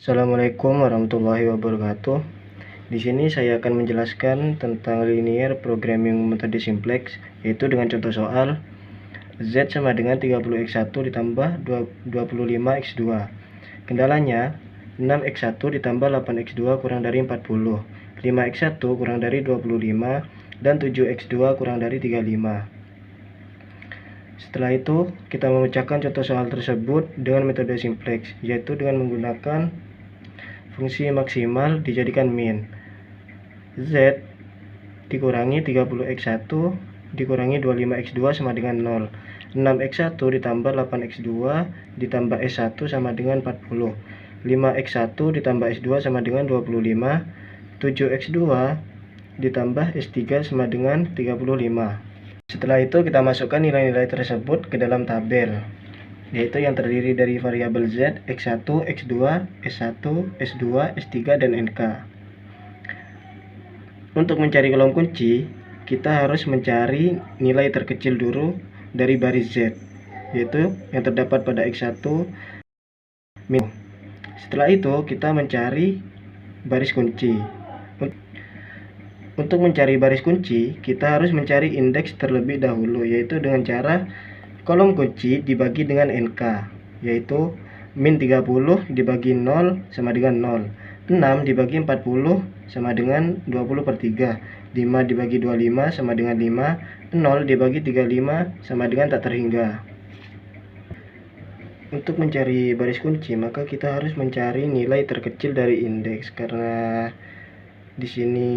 Assalamualaikum warahmatullahi wabarakatuh. Di sini saya akan menjelaskan tentang linear programming metode simplex, yaitu dengan contoh soal Z sama dengan 30x1 ditambah 25x2. Kendalanya 6x1 ditambah 8x2 kurang dari 40, 5x1 kurang dari 25, dan 7x2 kurang dari 35. Setelah itu, kita memecahkan contoh soal tersebut dengan metode simplex, yaitu dengan menggunakan fungsi maksimal dijadikan min. Z dikurangi 30x1 dikurangi 25x2 sama dengan 0. 6x1 ditambah 8x2 ditambah s1 sama dengan 40. 5x1 ditambah s2 sama dengan 25. 7x2 ditambah s3 sama dengan 35. Setelah itu kita masukkan nilai-nilai tersebut ke dalam tabel, yaitu yang terdiri dari variabel Z, X1, X2, S1, S2, S3, dan NK. Untuk mencari kolom kunci, kita harus mencari nilai terkecil dulu dari baris Z, yaitu yang terdapat pada X1 min. Setelah itu kita mencari baris kunci. Untuk mencari baris kunci, kita harus mencari indeks terlebih dahulu, yaitu dengan cara kolom kunci dibagi dengan NK, yaitu min 30 dibagi 0 sama dengan 0, 6 dibagi 40 sama dengan 20/3, 5 dibagi 25 sama dengan 5, 0 dibagi 35 sama dengan tak terhingga. Untuk mencari baris kunci, maka kita harus mencari nilai terkecil dari indeks, karena di sini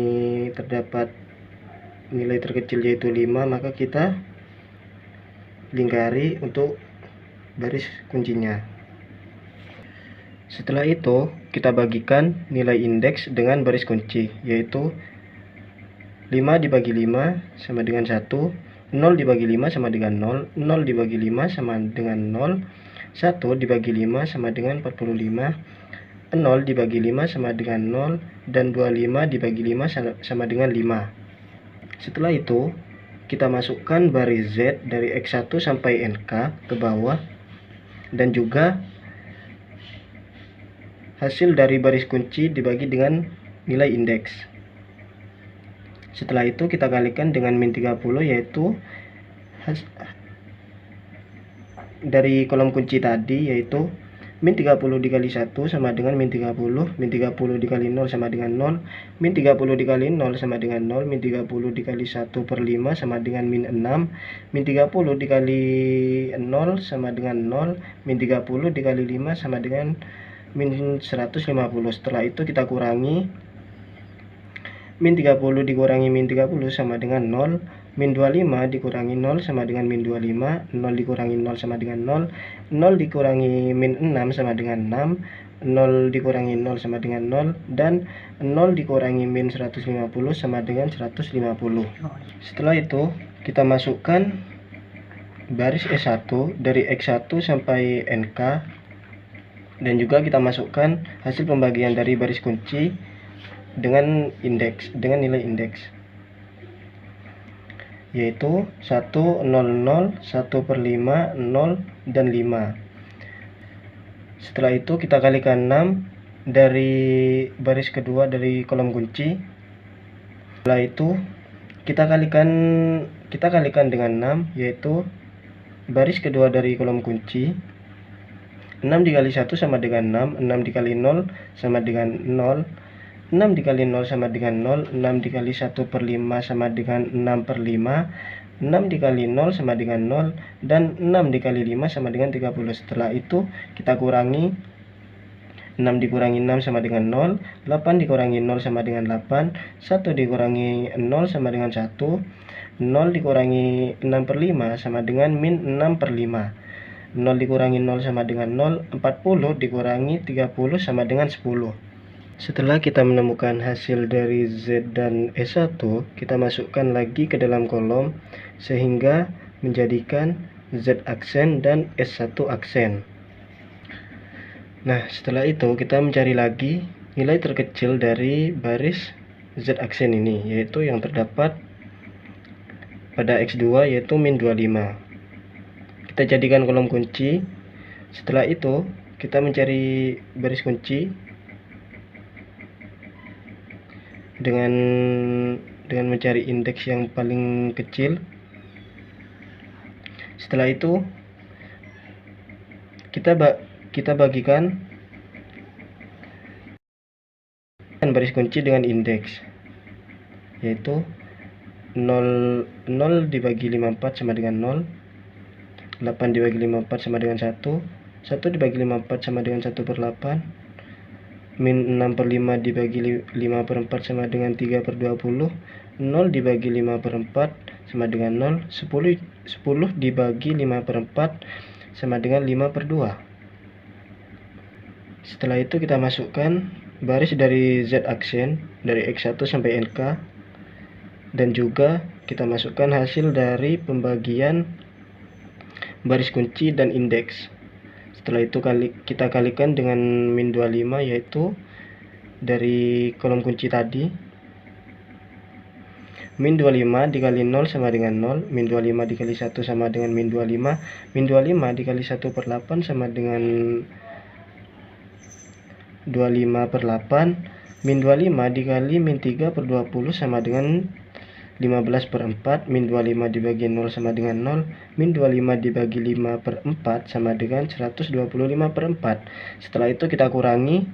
terdapat nilai terkecil yaitu 5, maka kita lingkari untuk baris kuncinya. Setelah itu kita bagikan nilai indeks dengan baris kunci, yaitu 5 dibagi 5 sama dengan 1, 0 dibagi 5 sama dengan 0, 0 dibagi 5 sama dengan 0, 1 dibagi 5 sama dengan 45, 0 dibagi 5 sama dengan 0, dan 25 dibagi 5 sama dengan 5. Setelah itu, kita masukkan baris Z dari X1 sampai NK ke bawah, dan juga hasil dari baris kunci dibagi dengan nilai indeks. Setelah itu kita kalikan dengan min 30, yaitu dari kolom kunci tadi, yaitu min 30 dikali 1 sama dengan min 30, min 30 dikali 0 sama dengan 0, min 30 dikali 0 sama dengan 0, min 30 dikali 1/5 sama dengan min 6, min 30 dikali 0 sama dengan 0, min 30 dikali 5 sama dengan min 150. Setelah itu kita kurangi, min 30 dikurangi min 30 sama dengan 0, min 25 dikurangi 0 sama dengan min 25, 0 dikurangi 0 sama dengan 0, 0 dikurangi min 6 sama dengan 6, 0 dikurangi 0 sama dengan 0, dan 0 dikurangi min 150 sama dengan 150. Setelah itu kita masukkan baris S1 dari X1 sampai NK, dan juga kita masukkan hasil pembagian dari baris kunci dengan nilai indeks, yaitu 1, 0, 0, 1/5, 0, dan 5. Setelah itu kita kalikan 6 dari baris kedua dari kolom kunci. Setelah itu kita kalikan dengan 6, yaitu baris kedua dari kolom kunci. 6 dikali 1 sama dengan 6, 6 dikali 0 sama dengan 0, 6 dikali 0 sama dengan 0, 6 dikali 1/5 sama dengan 6/5, 6 dikali 0 sama dengan 0, dan 6 dikali 5 sama dengan 30. Setelah itu kita kurangi, 6 dikurangi 6 sama dengan 0, 8 dikurangi 0 sama dengan 8, 1 dikurangi 0 sama dengan 1, 0 dikurangi 6/5 sama dengan min 6/5, 0 dikurangi 0 sama dengan 0, 40 dikurangi 30 sama dengan 10. Setelah kita menemukan hasil dari Z dan S1, kita masukkan lagi ke dalam kolom sehingga menjadikan Z aksen dan S1 aksen. Nah, setelah itu kita mencari lagi nilai terkecil dari baris Z aksen ini, yaitu yang terdapat pada X2, yaitu min 25. Kita jadikan kolom kunci. Setelah itu kita mencari baris kunci dengan mencari indeks yang paling kecil. Setelah itu kita bagikan baris kunci dengan indeks, yaitu 0 dibagi 54 sama dengan 0, 8 dibagi 54 sama dengan 1, 1 dibagi 54 sama dengan 1/8, min 6/5 dibagi 5/4 sama dengan 3/20, 0 dibagi 5/4 sama dengan 0, 10 dibagi 5/4 sama dengan 5/2. Setelah itu kita masukkan baris dari Z aksen dari X1 sampai NK, dan juga kita masukkan hasil dari pembagian baris kunci dan indeks. Setelah itu kita kalikan dengan min 25, yaitu dari kolom kunci tadi. Min 25 dikali 0 sama dengan 0, min 25 dikali 1 sama dengan min 25, min 25 dikali 1/8 sama dengan 25/8, min 25 dikali min 3/20 sama dengan 15/4, min 25 dibagi 0 sama dengan 0, min 25 dibagi 5/4 sama dengan 125/4. Setelah itu kita kurangi,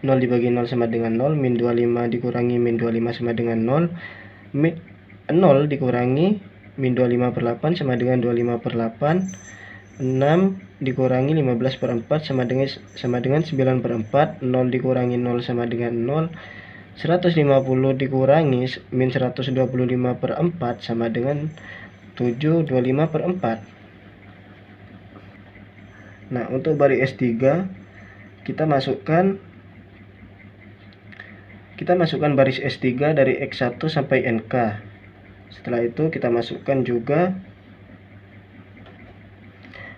0 dibagi 0 sama dengan 0, min 25 dikurangi min 25 sama dengan 0, 0 dikurangi min 25/8 sama dengan 25/8, 6 dikurangi 15/4 sama dengan 9/4, 0 dikurangi 0 sama dengan 0, 150 dikurangi min 125/4 sama dengan 725/4. Nah, untuk baris S3 kita masukkan baris S3 dari X1 sampai NK. Setelah itu kita masukkan juga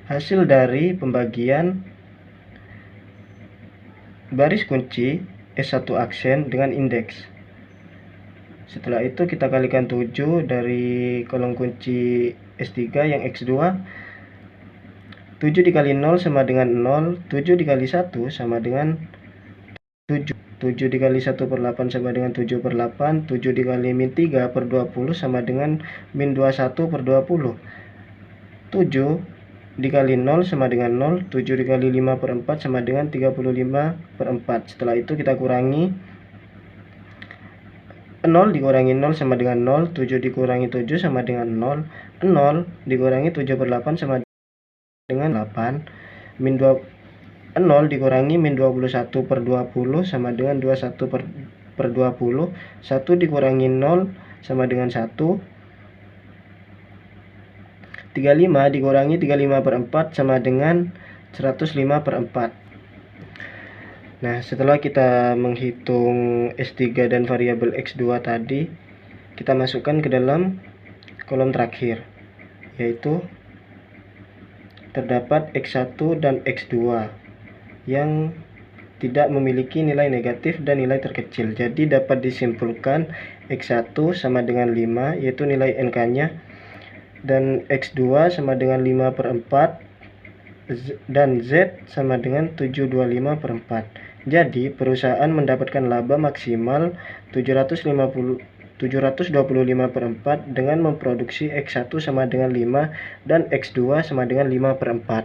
hasil dari pembagian baris kunci S1 aksen dengan indeks. Setelah itu kita kalikan 7 dari kolom kunci S3 yang X2. 7 dikali 0 sama dengan 0, 7 dikali 1 sama dengan 7, 7 dikali 1/8 sama dengan 7/8, 7 dikali min 3/20 sama dengan min 21/20, 7 dikali 0 sama dengan 0, 7 dikali 5/4 sama dengan 35/4. Setelah itu kita kurangi, 0 dikurangi 0 sama dengan 0, 7 dikurangi 7 sama dengan 0, 0 dikurangi 7/8 sama dengan 8, min 0 dikurangi min 21/20 sama dengan 21/20, 1 dikurangi 0 sama dengan 1, 35 dikurangi 35/4 sama dengan 105/4. Nah, setelah kita menghitung S3 dan variabel X2 tadi, kita masukkan ke dalam kolom terakhir, yaitu terdapat X1 dan X2 yang tidak memiliki nilai negatif dan nilai terkecil. Jadi dapat disimpulkan X1 sama dengan 5, yaitu nilai NK-nya, dan X2 sama dengan 5/4, dan Z sama dengan 725/4. Jadi perusahaan mendapatkan laba maksimal 725/4 dengan memproduksi X1 sama dengan 5 dan X2 sama dengan 5/4.